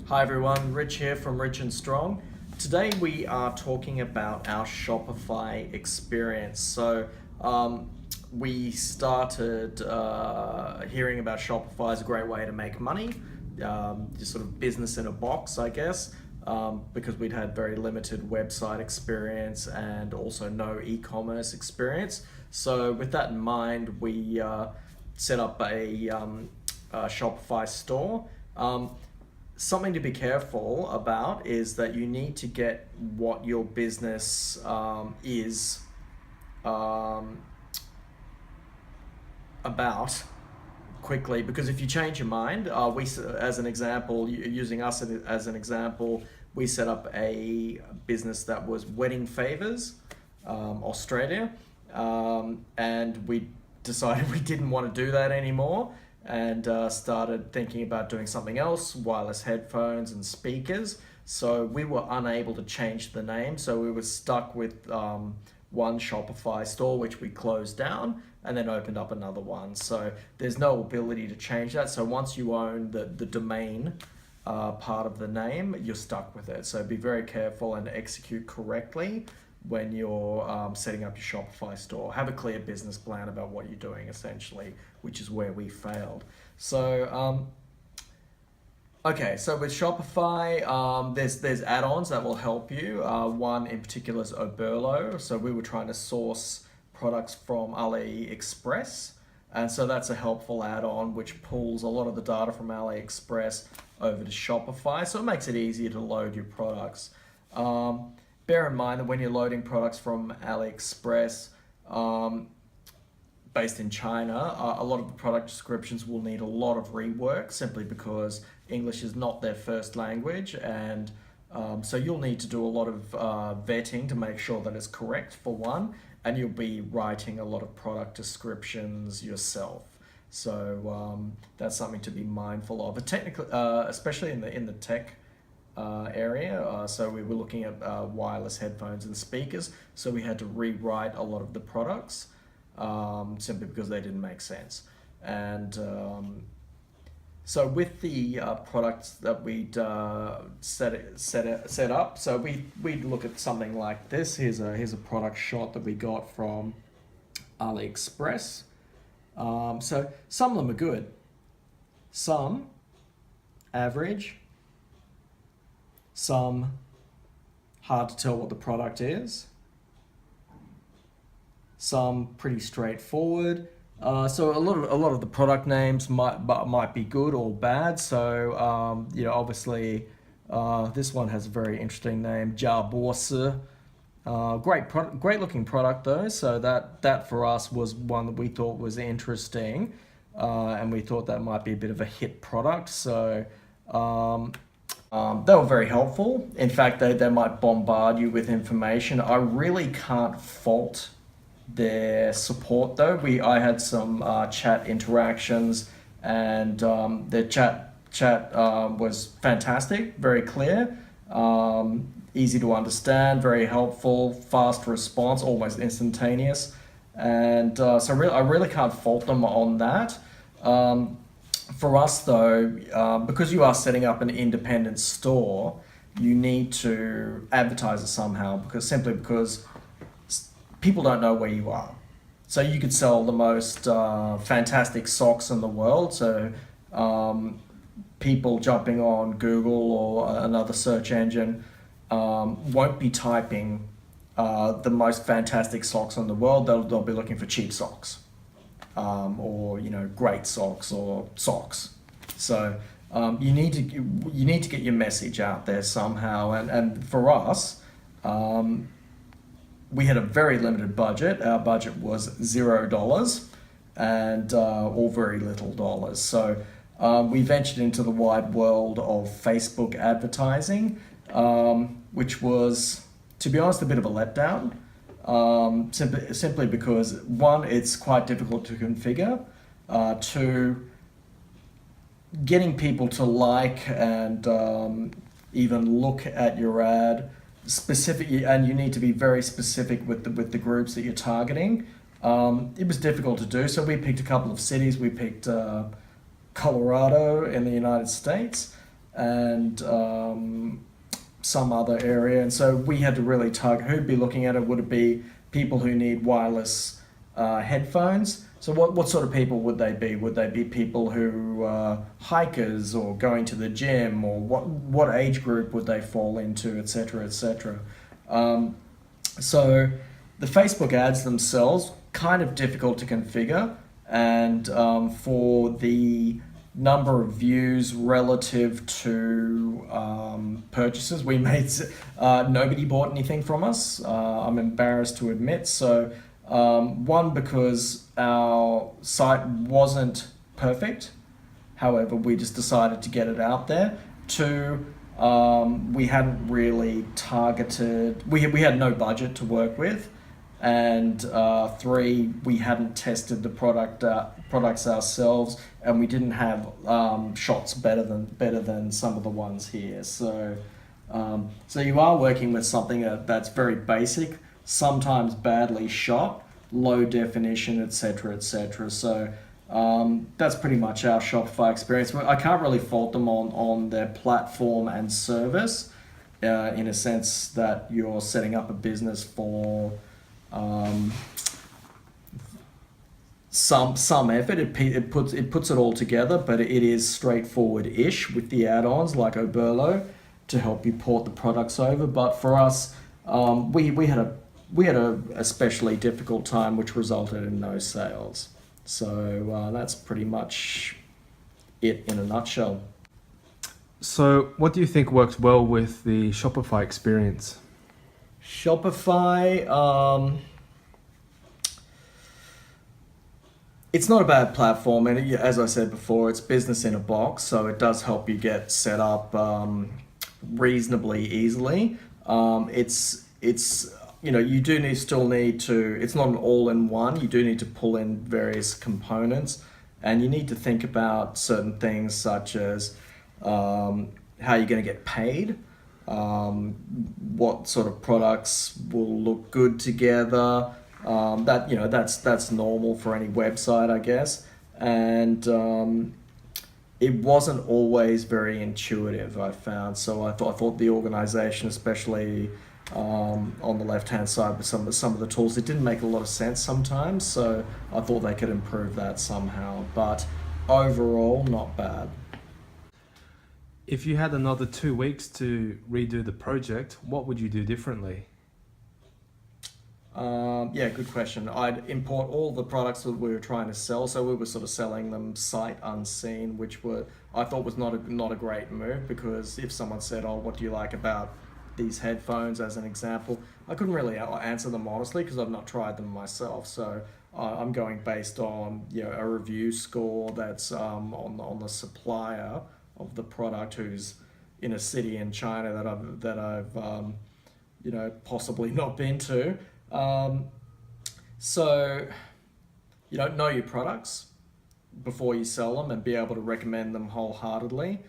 Hi everyone, Rich here from Rich and Strong. Today we are talking about our Shopify experience. We started hearing about Shopify as a great way to make money, just sort of business in a box, I guess, because we'd had very limited website experience and also no e-commerce experience. So with that in mind, we set up a Shopify store. Something to be careful about is that you need to get what your business is about quickly, because if you change your mind, as an example, using us as an example, we set up a business that was wedding favors, Australia, and we decided we didn't want to do that anymore, and started thinking about doing something else, wireless headphones and speakers. So we were unable to change the name, so we were stuck with one Shopify store, which we closed down and then opened up another one. So there's no ability to change that. So once you own the domain part of the name, you're stuck with it. So be very careful and execute correctly when you're setting up your Shopify store. Have a clear business plan about what you're doing, essentially, which is where we failed. So so with Shopify, there's add-ons that will help you. One in particular is Oberlo. So we were trying to source products from AliExpress, and so that's a helpful add-on which pulls a lot of the data from AliExpress over to Shopify. So it makes it easier to load your products. Bear in mind that when you're loading products from AliExpress, based in China, a lot of the product descriptions will need a lot of rework simply because English is not their first language, and so you'll need to do a lot of vetting to make sure that it's correct, for one, and you'll be writing a lot of product descriptions yourself. So that's something to be mindful of. Technically, especially in the tech area. So we were looking at wireless headphones and speakers. So we had to rewrite a lot of the products simply because they didn't make sense. And so with the products that we'd set up, so we'd look at something like this. Here's a product shot that we got from AliExpress. So some of them are good, some average, some hard to tell what the product is, some pretty straightforward. So a lot of the product names might be good or bad. So obviously, this one has a very interesting name, Jaborse. Great looking product though. So that for us was one that we thought was interesting, and we thought that might be a bit of a hit product. So. They were very helpful. In fact, they might bombard you with information. I really can't fault their support though. I had some chat interactions, and their chat was fantastic, very clear, easy to understand, very helpful, fast response, almost instantaneous, and I really can't fault them on that. For us though, because you are setting up an independent store, you need to advertise it somehow, because people don't know where you are. So you could sell the most fantastic socks in the world. So people jumping on Google or another search engine won't be typing the most fantastic socks in the world. They'll be looking for cheap socks. Or great socks or socks. So you need to get your message out there somehow. And for us, we had a very limited budget. Our budget was $0 and or very little dollars. So we ventured into the wide world of Facebook advertising, which was, to be honest, a bit of a letdown. Simply because, one, it's quite difficult to configure. Two, getting people to like and even look at your ad specifically, and you need to be very specific with the groups that you're targeting. It was difficult to do, so we picked a couple of cities. We picked Colorado in the United States, and some other area. And so we had to really target who'd be looking at it. Would it be people who need wireless headphones? So what sort of people would they be? Would they be people who hikers or going to the gym, or what age group would they fall into, etc., etc. So the Facebook ads themselves kind of difficult to configure, and for the number of views relative to purchases, we made nobody bought anything from us. I'm embarrassed to admit. So one, because our site wasn't perfect. However, we just decided to get it out there. Two, we hadn't really targeted. We had no budget to work with, and three, we hadn't tested the products ourselves, and we didn't have shots better than some of the ones here. So so you are working with something that's very basic, sometimes badly shot, low definition, etc., etc. So that's pretty much our Shopify experience. I can't really fault them on their platform and service, in a sense that you're setting up a business for some effort. It puts it all together, but it is straightforward-ish with the add-ons like Oberlo to help you port the products over. But for us, we had a especially difficult time, which resulted in no sales. So that's pretty much it in a nutshell. So what do you think worked well with the Shopify experience? Shopify, it's not a bad platform, and as I said before, it's business in a box, so it does help you get set up reasonably easily. It's you do still need to. It's not an all-in-one. You do need to pull in various components, and you need to think about certain things such as how you're going to get paid. What sort of products will look good together. That's normal for any website, I guess. And it wasn't always very intuitive, I found. So I thought the organization, especially on the left-hand side with some of the tools, it didn't make a lot of sense sometimes. So I thought they could improve that somehow. But overall, not bad. If you had another 2 weeks to redo the project, what would you do differently? Yeah, good question. I'd import all the products that we were trying to sell, so we were sort of selling them sight unseen, which I thought was not a great move, because if someone said, "Oh, what do you like about these headphones?" as an example, I couldn't really answer them honestly because I've not tried them myself. So I'm going based on a review score that's on the supplier of the product, who's in a city in China that I've possibly not been to. So know your products before you sell them and be able to recommend them wholeheartedly.